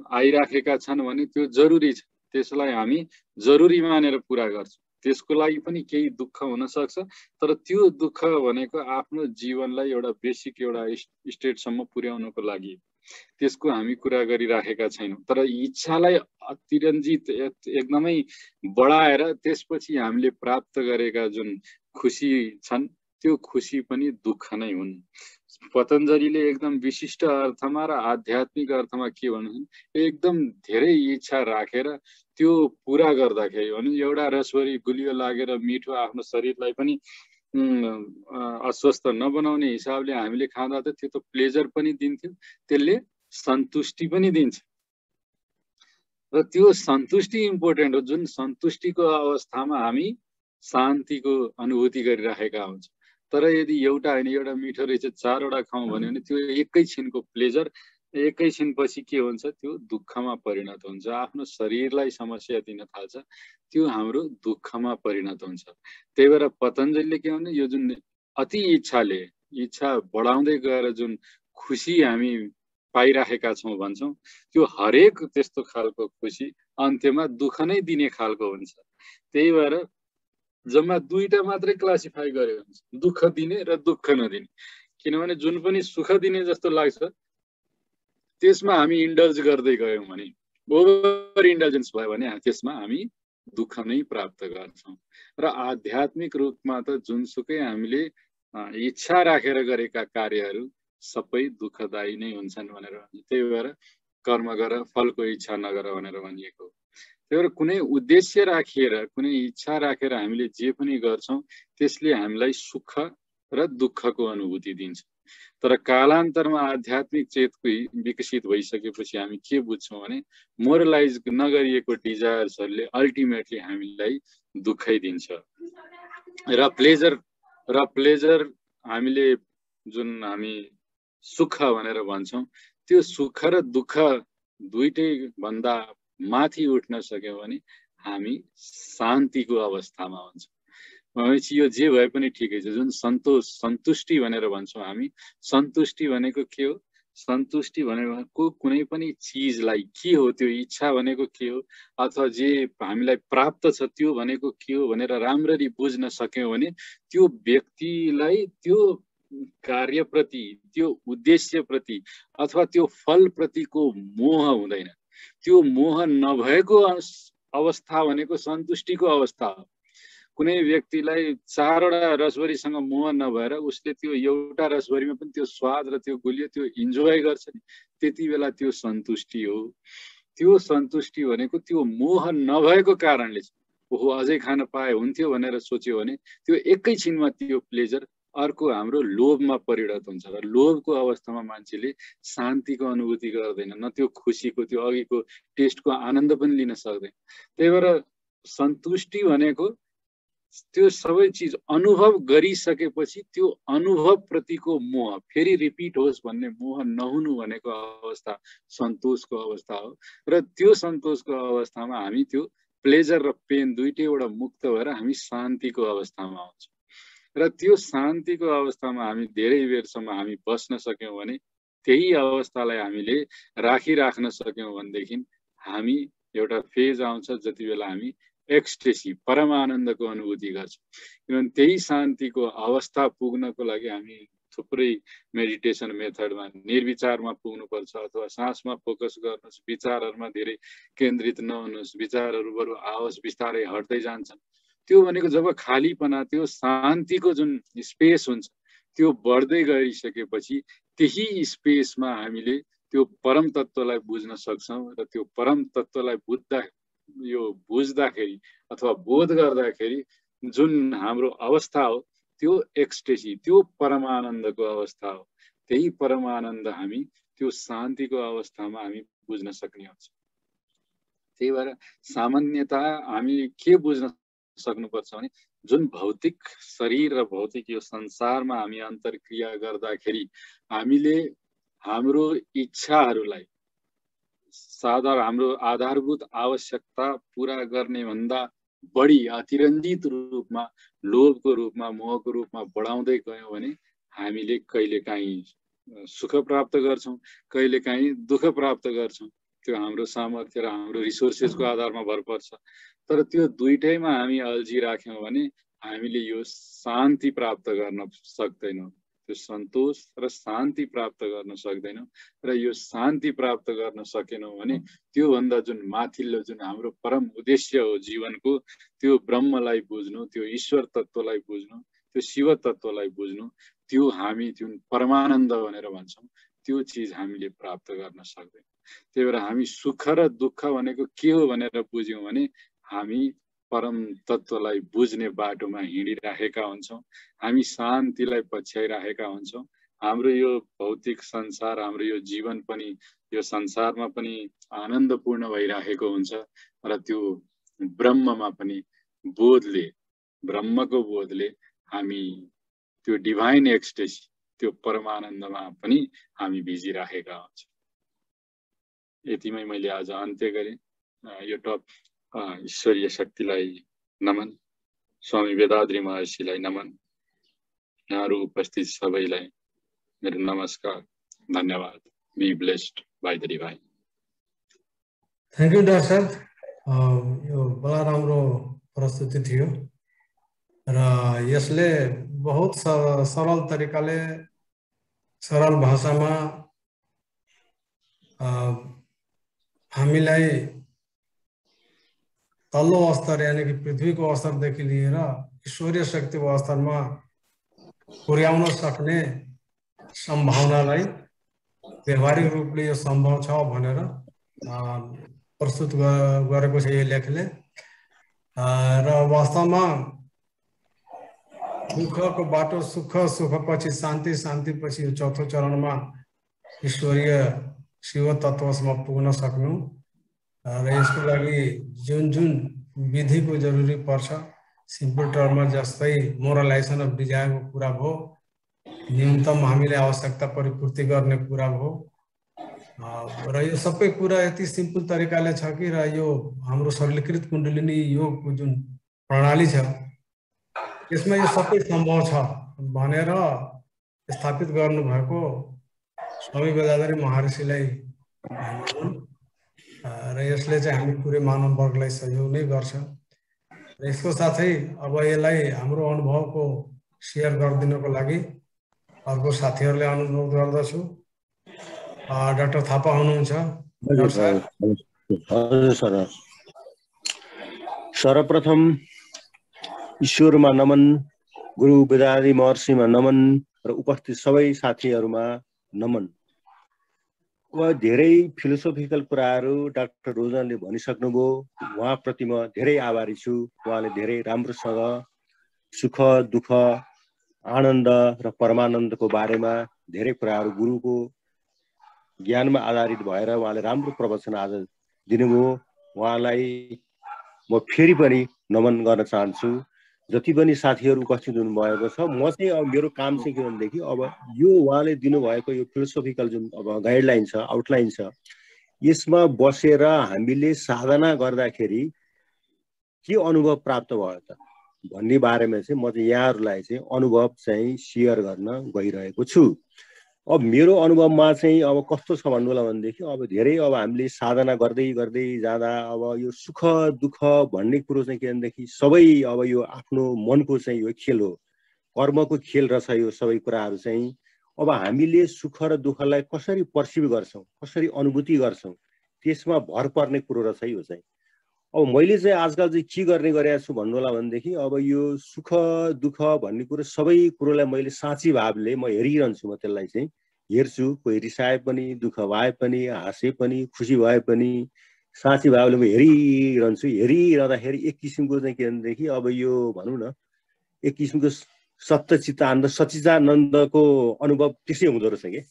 आइराखेका छन् भने त्यो जरुरी छ, त्यसलाई हामी जरुरी मानेर पूरा गर्छौँ। त्यसको लागि पनि केही दुःख हुन सक्छ, तर त्यो दुःख भनेको आफ्नो जीवनलाई एउटा बेसिक एउटा स्टेटसम्म पुर्याउनको लागि, त्यसको हामी कुरा गरिराखेका छैनौँ। तर इच्छालाई अतिरञ्जित एकदमै बढाएर त्यसपछि हामीले प्राप्त गरेका जुन खुसी छन् त्यो खुसी पनि दुःख नै हुन्। पतञ्जलिले एकदम विशिष्ट अर्थमा र आध्यात्मिक अर्थमा के भन्नुहुन्छ, एकदम धेरै इच्छा राखेर त्यो पुरा गर्दाखेरि भने एउटा रसभरी गुलियो लागेर मिठो आफ्नो शरीरलाई पनि अस्वस्थ नबनाउने हिसाबले हामीले खाँदा त त्यो त प्लेजर पनि दिन्थ्यो, त्यसले सन्तुष्टि पनि दिन्छ र त्यो सन्तुष्टि इम्पोर्टेन्ट हो। जुन सन्तुष्टिको अवस्थामा हामी शान्तिको अनुभूति गरिरहेका हुन्छौँ। तर यदि एउटा होइन एउटा मिठो रहेछ 4 वटा खाउँ भन्यो भने त्यो एकैछिनको प्लेजर एकैछिनपछि के हुन्छ, त्यो दुःखमा परिणत हुन्छ। आफ्नो शरीरलाई समस्या दिन थाल्छ, त्यो हाम्रो दुःखमा परिणत हुन्छ। त्यही भएर पतञ्जलिले के भन्ने, यो जुन अति इच्छाले इच्छा बढाउँदै गएर जुन खुसी हामी पाइराखेका छौँ भन्छौँ, त्यो हरेक त्यस्तो खालको खुसी अन्त्यमा दुःख नै दिने खालको हुन्छ। त्यही भएर जम्मा दुईटा मात्रै क्लासिफाई गरेको हुन्छ, दुःख दिने र दुःख नदिने। किनभने जुन पनि सुख दिने जस्तो लाग्छ त्यसमा हामी इन्डल्ज गर्दै गयौँ भने, ओभर इन्डल्जेन्स भयो भने त्यसमा हामी दुःख नै प्राप्त गर्छौँ। र आध्यात्मिक रूपमा त जुनसुकै हामीले इच्छा राखेर गरेका कार्यहरू सबै दुःखदायी नै हुन्छन् भनेर। त्यही भएर कर्म गर फलको इच्छा नगर भनेर भनिएको। त्यही भएर कुनै उद्देश्य राखेर, कुनै इच्छा राखेर हामीले जे पनि गर्छौँ त्यसले हामीलाई सुख र दुःखको अनुभूति दिन्छ। तर कालान्तरमा आध्यात्मिक चेतको विकसित भइसकेपछि हामी के बुझ्छौँ भने, मोरलाइज नगरिएको डिजायर्सहरूले अल्टिमेटली हामीलाई दुःखै दिन्छ। र प्लेजर हामीले जुन हामी सुख भनेर भन्छौँ, त्यो सुख र दुःख दुईटै भन्दा माथि उठ्न सक्यौँ भने हामी शान्तिको अवस्थामा हुन्छौँ। भनेपछि यो जे भए पनि ठिकै छ। जुन सन्तुष्टि भनेर भन्छौँ हामी, सन्तुष्टि भनेको के हो? सन्तुष्टि भनेको कुनै पनि चिजलाई के हो, त्यो इच्छा भनेको के हो, अथवा जे हामीलाई प्राप्त छ त्यो भनेको के हो भनेर राम्ररी बुझ्न सक्यौँ भने त्यो व्यक्तिलाई त्यो कार्यप्रति, त्यो उद्देश्यप्रति अथवा त्यो फलप्रतिको मोह हुँदैन। त्यो मोह नभएको अवस्था भनेको सन्तुष्टिको अवस्था हो। कुनै व्यक्तिलाई चारवटा रसभरीसँग मोह नभएर उसले त्यो एउटा रसभरीमा पनि त्यो स्वाद र त्यो गुलियो त्यो इन्जोय गर्छ नि, त्यति बेला त्यो सन्तुष्टि हो। त्यो सन्तुष्टि भनेको त्यो मोह नभएको कारणले, ओहो अझै खान पाए हुन्थ्यो भनेर सोच्यो भने त्यो एकैछिनमा त्यो प्लेजर अर्को हाम्रो लोभमा परिणत हुन्छ। र लोभको अवस्थामा मान्छेले शान्तिको अनुभूति गर्दैन, न त्यो खुसीको, त्यो अघिको टेस्टको आनन्द पनि लिन सक्दैन। त्यही भएर सन्तुष्टि भनेको त्यो सबै चिज अनुभव गरिसकेपछि त्यो अनुभव प्रतिको मोह फेरि रिपिट होस् भन्ने मोह नहुनु भनेको अवस्था सन्तोषको अवस्था हो। र त्यो सन्तोषको अवस्थामा हामी त्यो प्लेजर र पेन दुईटैबाट मुक्त भएर हामी शान्तिको अवस्थामा आउँछौँ। र त्यो शान्तिको अवस्थामा हामी धेरै बेरसम्म हामी बस्न सक्यौँ भने, त्यही अवस्थालाई हामीले राखिराख्न सक्यौँ भनेदेखि हामी एउटा फेज आउँछ जति बेला हामी एक्सटेसी, परमानन्दको अनुभूति गर्छौँ। किनभने त्यही शान्तिको अवस्था पुग्नको लागि हामी थुप्रै मेडिटेसन मेथडमा निर्विचारमा पुग्नुपर्छ, अथवा सासमा फोकस गर्नुहोस्, विचारहरूमा धेरै केन्द्रित नहुनुहोस्, विचारहरू बरु आओस् बिस्तारै हट्दै जान्छन्। त्यो भनेको जब खालीपना, त्यो शान्तिको जुन स्पेस हुन्छ त्यो बढ्दै गइसकेपछि त्यही स्पेसमा हामीले त्यो परम तत्त्वलाई बुझ्न सक्छौँ। र त्यो परम तत्त्वलाई बुझ्दाखेरि अथवा बोध गर्दाखेरि जुन हाम्रो अवस्था हो त्यो एक्सटेसी, त्यो परमानन्दको अवस्था हो। त्यही परमानन्द हामी त्यो शान्तिको अवस्थामा हामी बुझ्न सक्ने हुन्छ। त्यही भएर सामान्यतः हामी के बुझ्न सक्नुपर्छ भने, जुन भौतिक शरीर र भौतिक यो संसारमा हामी अन्तर्क्रिया गर्दाखेरि हामीले हाम्रो इच्छाहरूलाई साधारण हाम्रो आधारभूत आवश्यकता पूरा गर्ने भन्दा बढी अतिरञ्जित रूपमा, लोभको रूपमा, मोहको रूपमा बढाउँदै गयौँ भने हामीले कहिलेकाहीँ सुख प्राप्त गर्छौँ, कहिलेकाहीँ दुःख प्राप्त गर्छौँ। त्यो हाम्रो सामर्थ्य र हाम्रो रिसोर्सेसको आधारमा भर पर्छ। तर त्यो दुईटैमा हामी अल्झिराख्यौँ भने हामीले यो शान्ति प्राप्त गर्न सक्दैनौँ, त्यो सन्तोष र शान्ति प्राप्त गर्न सक्दैनौँ। र यो शान्ति प्राप्त गर्न सकेनौँ भने त्योभन्दा जुन माथिल्लो, जुन हाम्रो परम उद्देश्य हो जीवनको, त्यो ब्रह्मलाई बुझ्नु, त्यो ईश्वर तत्त्वलाई बुझ्नु, त्यो शिव तत्त्वलाई बुझ्नु, त्यो हामी जुन परमानन्द भनेर भन्छौँ त्यो चिज हामीले प्राप्त गर्न सक्दैनौँ। त्यही भएर हामी सुख र दुःख भनेको के हो भनेर बुझ्यौँ भने हामी परम तत्त्वलाई बुझ्ने बाटोमा हिँडिराखेका हुन्छौँ, हामी शान्तिलाई पछ्याइराखेका हुन्छौँ। हाम्रो यो भौतिक संसार, हाम्रो यो जीवन पनि, यो संसारमा पनि आनन्दपूर्ण भइराखेको हुन्छ। र त्यो ब्रह्ममा पनि बोधले, ब्रह्मको बोधले हामी त्यो डिभाइन एक्सटेसी, त्यो परमानन्दमा पनि हामी भिजिराखेका हुन्छौँ। यतिमै मैले आज अन्त्य गरेँ। यो टप ईश्वरीय शक्तिलाई नमन, स्वामी वेदाद्री महर्षिलाई नमन, यहाँहरू उपस्थित सबैलाई मेरो नमस्कार, धन्यवाद। Be blessed by the divine. Thank you doctor साहब, यो बडा राम्रो प्रस्तुति थियो र यसले बहुत सरल तरिकाले सरल भाषामा हामीलाई तल्लो स्तर यानी कि पृथ्वीको स्तरदेखि लिएर ईश्वरीय शक्तिको स्तरमा पुर्याउन सक्ने सम्भावनालाई व्यवहारिक रूपले यो सम्भव छ भनेर प्रस्तुत गरेको छ यो लेखले। र वास्तवमा दुःखको बाटो सुख, सुखपछि शान्ति, शान्तिपछि यो चौथो चरणमा ईश्वरीय शिव तत्वसम्म पुग्न सक्नु र यसको लागि जुन जुन विधिको जरुरी पर्छ, सिम्पल टर्ममा जस्तै मोरलाइजेसन अफ डिजायरको कुरा भयो, न्यूनतम हामीले आवश्यकता परिपूर्ति गर्ने कुरा भयो र यो सबै कुरा यति सिम्पल तरिकाले छ कि र यो हाम्रो सरलीकृत कुण्डलिनी योगको जुन प्रणाली छ यसमा यो सबै सम्भव छ भनेर स्थापित गर्नुभएको स्वामी वेदाद्री महर्षिलाई र यसले चाहिँ हामी पुरै मानव वर्गलाई सहयोग नै गर्छ। र यसको साथै अब यसलाई हाम्रो अनुभवको सेयर गरिदिनको लागि अर्को साथीहरूले अनुरोध गर्दछु। डाक्टर थापा हुनुहुन्छ। हजुर सर, सर्वप्रथम ईश्वरमा नमन, गुरु वेदाद्री महर्षिमा नमन र उपस्थित सबै साथीहरूमा नमन। धेरै फिलोसोफिकल कुराहरू डाक्टर रोजनले भनिसक्नुभयो, उहाँप्रति म धेरै आभारी छु। उहाँले धेरै राम्रोसँग सुख, दुःख, आनन्द र परमानन्दको बारेमा धेरै कुराहरू गुरुको ज्ञानमा आधारित भएर उहाँले राम्रो प्रवचन आज दिनुभयो। उहाँलाई म फेरि पनि नमन गर्न चाहन्छु। जति पनि साथीहरू उपस्थित हुनुभएको छ, म चाहिँ अब मेरो काम चाहिँ के भनेदेखि अब यो उहाँले दिनुभएको यो फिलोसोफिकल जुन अब गाइडलाइन छ, आउटलाइन छ, यसमा बसेर हामीले साधना गर्दाखेरि के अनुभव प्राप्त भयो त भन्ने बारेमा चाहिँ म चाहिँ यहाँहरूलाई चाहिँ अनुभव चाहिँ सेयर गर्न गइरहेको छु। अब मेरो अनुभवमा चाहिँ अब कस्तो छ भन्नुलाई भनेदेखि अब धेरै अब हामीले साधना गर्दै गर्दै जाँदा अब यो सुख दुःख भन्ने कुरो चाहिँ के भनेदेखि सबै अब यो आफ्नो मनको चाहिँ यो खेल हो, कर्मको खेल रहेछ यो सबै कुराहरू चाहिँ। अब हामीले सुख र दुःखलाई कसरी पर्सिभ गर्छौँ, कसरी अनुभूति गर्छौँ, त्यसमा भर पर्ने कुरो रहेछ यो चाहिँ। अब मैले चाहिँ आजकल चाहिँ के गर्ने गरेको छु भन्नुलाई भनेदेखि अब यो सुख दुःख भन्ने कुरो सबै कुरोलाई मैले साँची भावले म हेरिरहन्छु। म त्यसलाई चाहिँ हेर्छु, कोही रिसाए पनि, दुःख भए पनि, हाँसे पनि, खुसी भए पनि साँची भावले म हेरिरहन्छु। हेरिरहँदाखेरि एक किसिमको चाहिँ के भनेदेखि अब यो भनौँ न एक किसिमको सच्चिदानन्द, सच्चिदानन्दको अनुभव त्यसै हुँदो रहेछ कि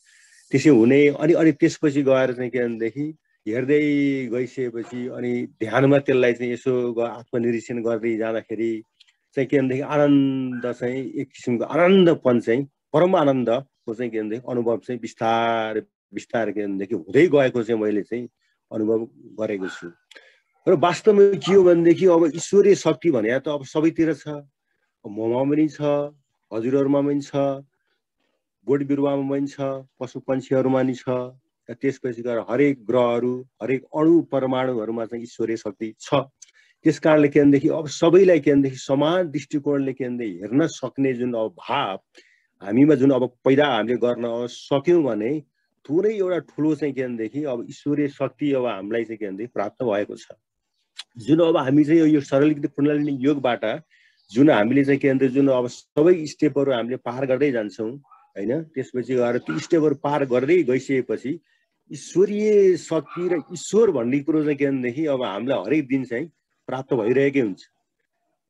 त्यसै हुने। अनि त्यसपछि गएर चाहिँ के भनेदेखि हेर्दै गइसकेपछि अनि ध्यानमा त्यसलाई चाहिँ यसो आत्मनिरीक्षण गर्दै जाँदाखेरि चाहिँ के भनेदेखि आनन्द चाहिँ एक किसिमको आनन्दपन चाहिँ परम आनन्दको चाहिँ के भनेदेखि अनुभव चाहिँ बिस्तारै बिस्तारै के भनेदेखि हुँदै गएको चाहिँ मैले चाहिँ अनुभव गरेको छु। र वास्तवमा के हो भनेदेखि अब ईश्वरीय शक्ति भने त अब सबैतिर छ, ममा पनि छ, हजुरहरूमा पनि छ, बोट बिरुवामा पनि छ, पशु पन्छीहरूमा पनि छ। त्यसपछि गएर हरेक ग्रहहरू, हरेक अणु परमाणुहरूमा चाहिँ ईश्वरीय शक्ति छ। त्यस कारणले के भनेदेखि अब सबैलाई के भनेदेखि समान दृष्टिकोणले के भनेदेखि हेर्न सक्ने जुन अब भाव हामीमा जुन अब पैदा हामीले गर्न सक्यौँ भने थोरै एउटा ठुलो चाहिँ के भनेदेखि अब ईश्वरीय शक्ति अब हामीलाई चाहिँ के भनेदेखि प्राप्त भएको छ। जुन अब हामी चाहिँ यो सरलीकृत कुण्डलिनी योगबाट जुन हामीले चाहिँ के भन्दा जुन अब सबै स्टेपहरू हामीले पार गर्दै जान्छौँ हैन, त्यसपछि गएर त्यो स्टेपहरू पार गर्दै गइसकेपछि ईश्वरीय शक्ति र ईश्वर भन्ने कुरो चाहिँ के भनेदेखि अब हामीलाई हरेक दिन चाहिँ प्राप्त भइरहेकै हुन्छ।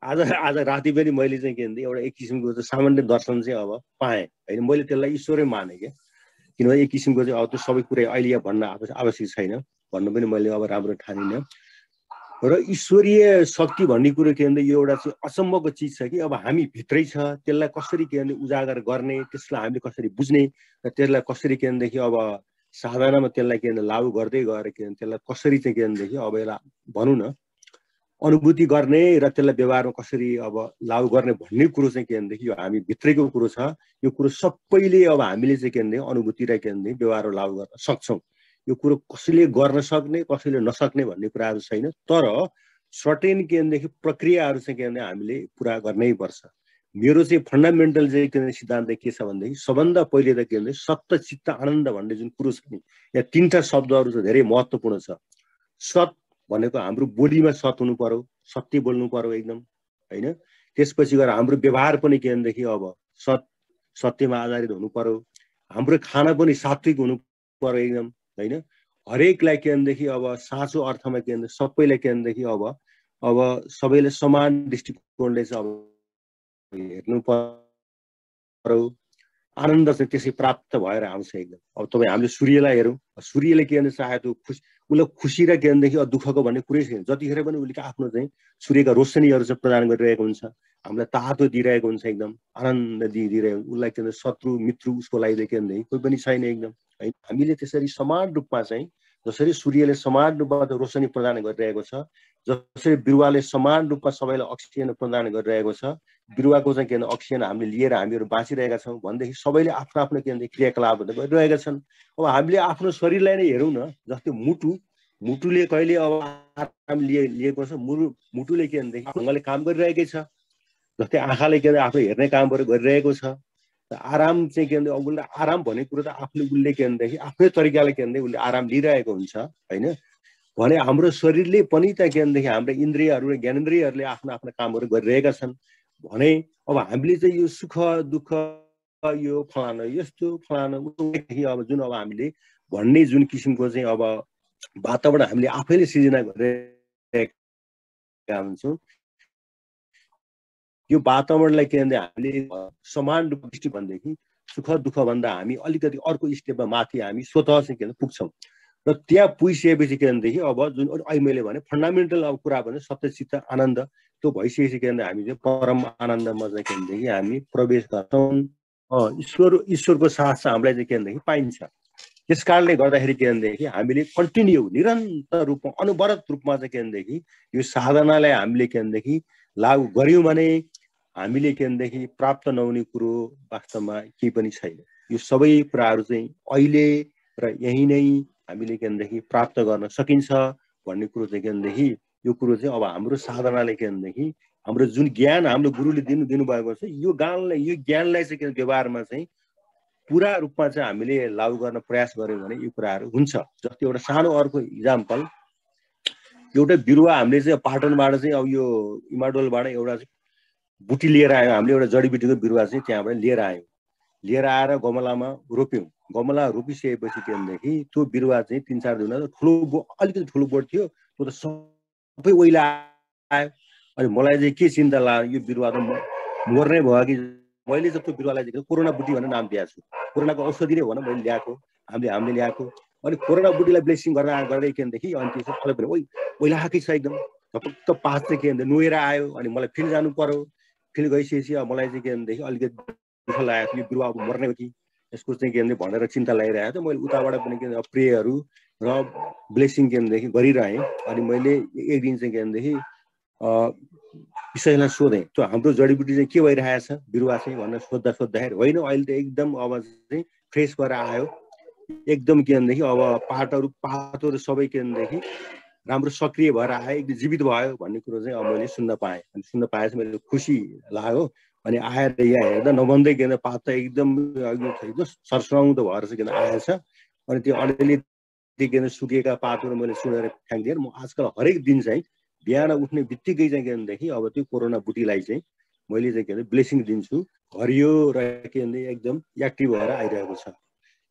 आज राति पनि मैले चाहिँ के भन्दा एउटा एक किसिमको चाहिँ सामान्य दर्शन चाहिँ अब पाएँ हैन। मैले त्यसलाई ईश्वरै माने क्या, किनभने एक किसिमको चाहिँ अब त्यो सबै कुरा अहिले भन्न आवश्यक छैन भन्नु पनि मैले अब राम्रो ठानिनँ। र ईश्वरीय शक्ति भन्ने कुरो के भन्दा यो एउटा चाहिँ अचम्मको चिज छ कि अब हामी भित्रै छ, त्यसलाई कसरी के भन्दा उजागर गर्ने, त्यसलाई हामीले कसरी बुझ्ने र त्यसलाई कसरी के भनेदेखि अब साधनामा त्यसलाई के भन्छ लागू गर्दै गएर के भन्छ त्यसलाई कसरी चाहिँ के भनेदेखि अब यसलाई भनौँ न अनुभूति गर्ने र त्यसलाई व्यवहारमा कसरी अब लागू गर्ने भन्ने कुरो चाहिँ के भनेदेखि यो हामी भित्रैको कुरो छ। यो कुरो सबैले अब हामीले चाहिँ के भनेदेखि अनुभूति र के भनेदेखि व्यवहार लागू गर्न सक्छौँ। यो कुरो कसैले गर्न सक्ने कसैले नसक्ने भन्ने कुराहरू छैन, तर सर्टेन के भनेदेखि प्रक्रियाहरू चाहिँ के भने हामीले पुरा गर्नै पर्छ। मेरो चाहिँ फन्डामेन्टल चाहिँ के सिद्धान्त के छ भनेदेखि सबभन्दा पहिले त के भने सत्य चित्त आनन्द भन्ने जुन कुरो छ नि, यहाँ तीनटा शब्दहरू चाहिँ धेरै महत्त्वपूर्ण छ। सत भनेको हाम्रो बोलीमा सत हुनु पर्यो, सत्य बोल्नु पर्यो एकदम हैन। त्यसपछि गएर हाम्रो व्यवहार पनि के भनेदेखि अब सत्यमा आधारित हुनु पर्यो। हाम्रो खाना पनि सात्विक हुनु पर्यो एकदम हैन। हरेकलाई के भनेदेखि अब साँचो अर्थमा के भने सबैलाई के भनेदेखि अब सबैले समान दृष्टिकोणले चाहिँ अब हेर्नु पर्यो। आनन्द चाहिँ त्यसै प्राप्त भएर आउँछ एकदम। अब तपाईँ हामीले सूर्यलाई हेरौँ, सूर्यले के भने चाहे त्यो उसलाई खुसी र के भनेदेखि दुःखको भन्ने कुरै छैन। जतिखेर पनि उसले आफ्नो चाहिँ सूर्यका रोशनीहरू चाहिँ प्रदान गरिरहेको हुन्छ, हामीलाई तातो दिइरहेको हुन्छ, एकदम आनन्द दिइरहेको। उसलाई के भन्छ शत्रु मित्रु उसको लागि के भनेदेखि कोही पनि छैन एकदम है। हामीले त्यसरी समान रूपमा चाहिँ जसरी सूर्यले समान रूपमा रोशनी प्रदान गरिरहेको छ, जसरी बिरुवाले समान रूपमा सबैलाई अक्सिजन प्रदान गरिरहेको छ, बिरुवाको चाहिँ के भने अक्सिजन हामीले लिएर हामीहरू बाँचिरहेका छौँ भनेदेखि सबैले आफ्नो आफ्नो के भने क्रियाकलापहरू गरिरहेका छन्। अब हामीले आफ्नो शरीरलाई नै हेरौँ न, जस्तै मुटुले कहिले अब आराम लिएको छ, मुटुले के भनेदेखि ढङ्गले काम गरिरहेकै छ। जस्तै आँखाले के भने आफ्नो हेर्ने कामहरू गरिरहेको छ। आराम चाहिँ के भने उसले आराम भनेको कुरो त आफूले उसले के भनेदेखि आफ्नै तरिकाले के भने उसले आराम लिइरहेको हुन्छ होइन। भने हाम्रो शरीरले पनि त के भनेदेखि हाम्रो इन्द्रियहरू र ज्ञानेन्द्रियहरूले आफ्नो आफ्नो कामहरू गरिरहेका छन्। भने अब हामीले चाहिँ यो सुख दुःख यो फलाना यस्तो फलाना अब जुन अब हामीले भन्ने जुन किसिमको चाहिँ अब वातावरण हामीले आफैले सिर्जना गरिरहेका हुन्छौँ, यो वातावरणलाई के भने हामीले समान रूपमा दृष्टि भनेदेखि सुख दुःख भन्दा हामी अलिकति अर्को स्टेपमा माथि हामी स्वतः चाहिँ के पुग्छौँ। र त्यहाँ पुगिसकेपछि के भनेदेखि अब जुन अहिले मैले भने फन्डामेन्टल अब कुरा भने सत्य चित्त आनन्द त्यो भइसकेपछि के भने हामी चाहिँ परम आनन्दमा चाहिँ के भनेदेखि हामी प्रवेश गर्छौँ। ईश्वरको साथ चाहिँ हामीलाई चाहिँ के भनेदेखि पाइन्छ। त्यस कारणले गर्दाखेरि के भनेदेखि हामीले कन्टिन्यू निरन्तर रूपमा अनवरत रूपमा चाहिँ के भनेदेखि यो साधनालाई हामीले के भनेदेखि लागू गऱ्यौँ भने हामीले के भनेदेखि प्राप्त नहुने कुरो वास्तवमा केही पनि छैन। यो सबै कुराहरू चाहिँ अहिले र यहीँ नै हामीले के भनेदेखि प्राप्त गर्न सकिन्छ भन्ने कुरो चाहिँ के भनेदेखि यो कुरो चाहिँ अब हाम्रो साधनाले के भनेदेखि हाम्रो जुन ज्ञान हाम्रो गुरुले दिनुभएको छ यो ज्ञानलाई चाहिँ के व्यवहारमा चाहिँ पुरा रूपमा चाहिँ हामीले लागू गर्न प्रयास गऱ्यौँ भने यो कुराहरू हुन्छ। जस्तै एउटा सानो अर्को इक्जाम्पल, एउटा बिरुवा हामीले चाहिँ पाटनबाट चाहिँ अब यो इमाडोलबाट एउटा बुटी लिएर आयौँ, हामीले एउटा जडीबुटीको बिरुवा चाहिँ त्यहाँबाट लिएर आएर गमलामा रोप्यौँ। गमला रोपिसकेपछि के भनेदेखि त्यो बिरुवा चाहिँ 3-4 दिन ठुलो अलिकति ठुलो बोट थियो, त्यो त सबै ओइला आयो। अनि मलाई चाहिँ के चिन्ता लाग्यो, यो बिरुवा त मर्ने भयो कि। मैले चाहिँ त्यो बिरुवालाई चाहिँ कोरोना बुटी भनेर नाम दिएको छु। कोरोनाको औषधि नै हो मैले ल्याएको, हामीले ल्याएको। अनि कोरोना बुटीलाई ब्लेसिङ गर्दै के भनेदेखि अनि त्यो चाहिँ फलो पनि ओइलाकै छ एकदम झपक्क पात चाहिँ के भन्दा नुहेर आयो। अनि मलाई फिल्ड जानु पर्यो, फिल्ड गइसकेपछि अब मलाई चाहिँ के भनेदेखि अलिकति दुःख लागेको यो बिरुवा अब मर्ने हो कि यसको चाहिँ के भने भनेर चिन्ता लागिरहेको थियो। मैले उताबाट पनि के प्रेयरहरू र ब्लेसिङ के भनेदेखि गरिरहेँ। अनि मैले एक दिन चाहिँ के भनेदेखि विषयलाई सोधेँ, त्यो हाम्रो जडीबुटी चाहिँ के भइरहेको छ बिरुवा चाहिँ भनेर सोद्धाखेरि होइन अहिले त एकदम अब चाहिँ फ्रेस भएर आयो एकदम के भनेदेखि अब पातहरू सबै के भनेदेखि राम्रो सक्रिय भएर आयो, एकदम जीवित भयो भन्ने कुरो चाहिँ अब मैले सुन्न पाएँ। अनि सुन्न पाएपछि मैले खुसी लाग्यो। अनि आएर यहाँ हेर्दा नभन्दै के पात त एकदम सरसराउँदो भएर चाहिँ किन आएछ। अनि त्यो अलिअलि के सुकेका पातहरू मैले सुनेर फ्याँकिदिएँ। म आजकल हरेक दिन चाहिँ बिहान उठ्ने बित्तिकै चाहिँ के भनेदेखि अब त्यो कोरोना बुटीलाई चाहिँ मैले चाहिँ के भने ब्लेसिङ दिन्छु, हरियो र के भने एकदम एक्टिभ भएर आइरहेको छ।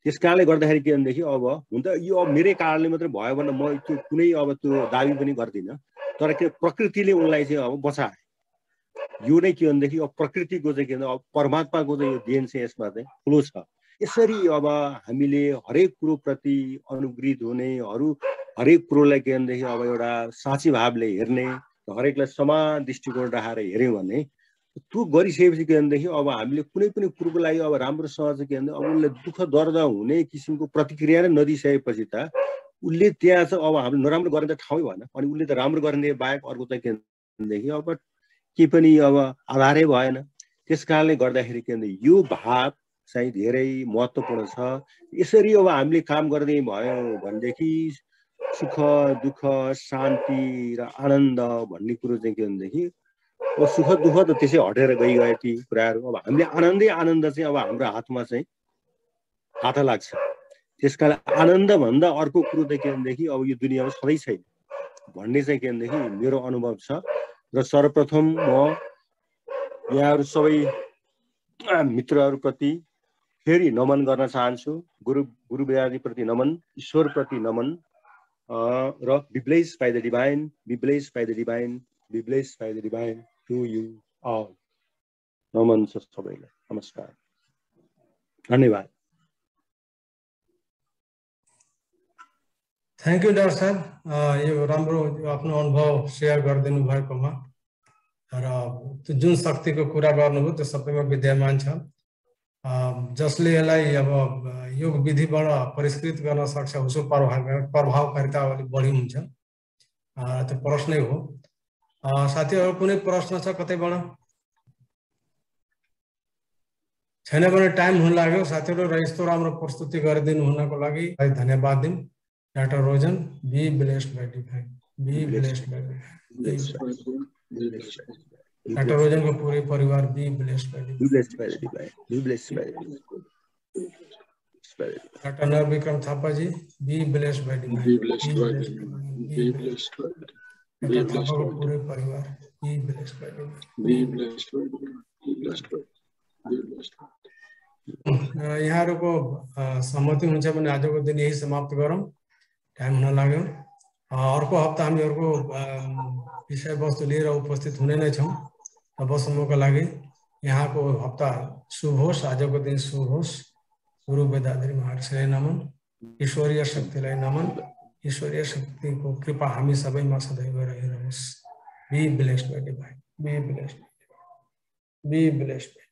त्यस कारणले गर्दाखेरि के भनेदेखि अब हुन त यो अब मेरै कारणले मात्रै भयो भने म त्यो कुनै अब त्यो दाबी पनि गर्दिनँ, तर के प्रकृतिले उनलाई चाहिँ अब बचाए। यो नै के भनेदेखि अब प्रकृतिको चाहिँ के भने अब परमात्माको चाहिँ यो देन चाहिँ यसमा चाहिँ ठुलो छ। यसरी अब हामीले हरेक कुरोप्रति अनुग्रहित हुने, हरेक कुरोलाई के भनेदेखि अब एउटा साँची भावले हेर्ने, हरेकलाई समान दृष्टिकोण राखेर हेऱ्यौँ भने त्यो गरिसकेपछि के भनेदेखि अब हामीले कुनै पनि कुरोको लागि अब राम्रोसँग चाहिँ के भन्दा अब उसले दुःख दर्द हुने किसिमको प्रतिक्रिया नै नदिइसकेपछि त उसले त्यहाँ चाहिँ अब हामीले नराम्रो गर्ने त ठाउँै भएन। अनि उसले त राम्रो गर्ने बाहेक अर्को चाहिँ के भनेदेखि अब के पनि अब आधारै भएन। त्यस कारणले गर्दाखेरि के भन्दा यो भाव चाहिँ धेरै महत्त्वपूर्ण छ। यसरी अब हामीले काम गर्दै भयो भनेदेखि सुख दुःख शान्ति र आनन्द भन्ने कुरो चाहिँ के भनेदेखि अब सुख दुःख त त्यसै हटेर गइगए ती कुराहरू। अब हामीले आनन्द चाहिँ अब हाम्रो हातमा चाहिँ हात लाग्छ। त्यसकारण आनन्द भन्दा अर्को कुरो चाहिँ के भनेदेखि अब यो दुनियाँमा सधैँ छैन भन्ने चाहिँ के भनेदेखि मेरो अनुभव छ। र सर्वप्रथम म यहाँहरू सबै मित्रहरूप्रति फेरि नमन गर्न चाहन्छु। गुरु वेदान्तीप्रति नमन, ईश्वरप्रति नमन र be blessed by the divine, be blessed by the divine, be blessed by the divine to you all. नमन छ सबैलाई। नमस्कार, धन्यवाद। थ्याङ्क यू डाक्टर साहब, यो राम्रो आफ्नो अनुभव सेयर गरिदिनु भएकोमा र त्यो जुन शक्तिको कुरा गर्नुभयो त्यो सबैमा विद्यमान छ। जसले यसलाई अब योग विधिबाट परिष्कृत गर्न सक्छ उसको प्रभावकारिता अलिक बढी हुन्छ। त्यो प्रश्नै हो। साथीहरू कुनै प्रश्न छ कतैबाट? छैन भने टाइम हुन लाग्यो साथीहरू। र यस्तो राम्रो प्रस्तुति गरिदिनु हुनको लागि धन्यवाद दिउँ। Doctor Rojan, be blessed by divine, be blessed by divine. Doctor Rojan को पूरे परिवार be blessed by divine, be blessed by divine. Doctor Narbikram Thapa ji, be blessed by divine, be blessed by divine, be blessed by divine. Thapa को पूरे परिवार be blessed by divine, be blessed by divine, be blessed by divine. यहाँहरुको सहमति हुन्छ भने आजको दिन यही समाप्त गरौँ, टाइम हुन लाग्यो। अर्को हप्ता हामी अर्को विषय वस्तु लिएर उपस्थित हुने नै छौं। तबसम्मको लागि यहाँको हप्ता शुभ होस्, आजको दिन शुभ होस्। गुरु वेदाद्री महर्षिलाई नमन, ईश्वरीय शक्तिलाई नमन। ईश्वरीय शक्तिको कृपा हामी सबैमा सदैव रहिरहोस्। Be blessed by divine, be blessed, be blessed.